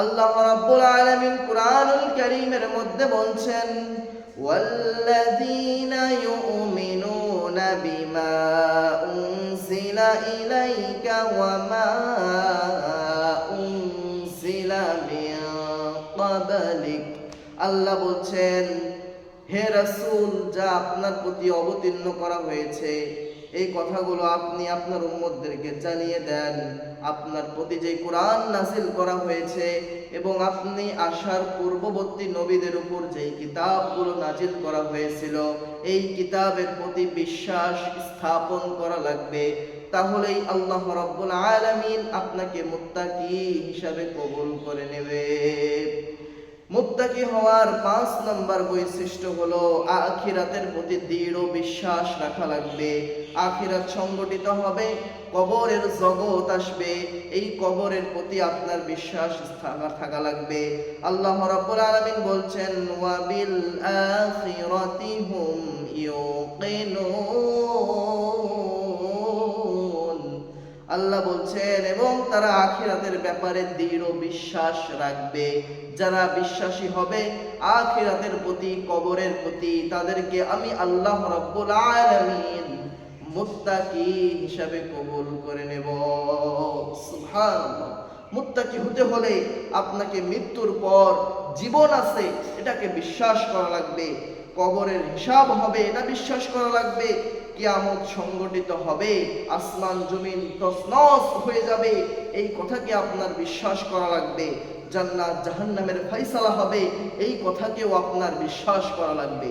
আল্লাহ রাব্বুল আলামিন কুরআনুল কারীমের মধ্যে বলছেন, ওয়াল্লাযীনা ইউমিনুনা বিমা উনজিলা ইলাইকা ওয়া মা উনজিলা মিন ক্বাবলিক। আল্লাহ বলছেন, হে রাসূল, যা আপনার প্রতি অবতীর্ণ করা হয়েছে এই কথাগুলো আপনি আপনার উম্মতদেরকে জানিয়ে দেন। আপনার প্রতি যে কোরআন নাযিল করা হয়েছে এবং আপনি আসার পূর্ববর্তী নবীদের উপর যেই কিতাবগুলো নাযিল করা হয়েছিল এই কিতাবের প্রতি বিশ্বাস স্থাপন করা লাগবে। তাহলেই আল্লাহ রাব্বুল আলামিন আপনাকে মুত্তাকি হিসাবে কবুল করে নেবে। মুত্তাকি হওয়ার 5 নম্বর বৈশিষ্ট্য হলো আখিরাতের প্রতি দৃঢ় বিশ্বাস রাখা লাগবে। আখিরাত সংগঠিত হবে, কবরের জগৎ আসবে, এই কবরের প্রতি আপনার বিশ্বাস থাকা লাগবে। আল্লাহ রাব্বুল আলামিন বলছেন, ওয়া বিল আখিরাতি হুম ইউকিনুন। আল্লাহ বলছেন, এবং তারা আখিরাতের ব্যাপারে দৃঢ় বিশ্বাস রাখবে। যারা বিশ্বাসী হবে আখিরাতের প্রতি, কবরের প্রতি, তাদেরকে আমি আল্লাহ রাব্বুল আলামিন মুত্তাকি হিসাবে কবুল করে নেব। সুবহানাল্লাহ। মুত্তাকি হতে হলে আপনাকে মৃত্যুর পর জীবন আছে এটাকে বিশ্বাস করা লাগবে, কবরের হিসাব হবে এটা বিশ্বাস করা লাগবে, কিয়ামত সংগঠিত হবে, আসমান জমিন তছনছ হয়ে যাবে এই কথাকে আপনার বিশ্বাস করা লাগবে, জান্নাত জাহান্নামের ফয়সালা হবে এই কথাকেও আপনার বিশ্বাস করা লাগবে।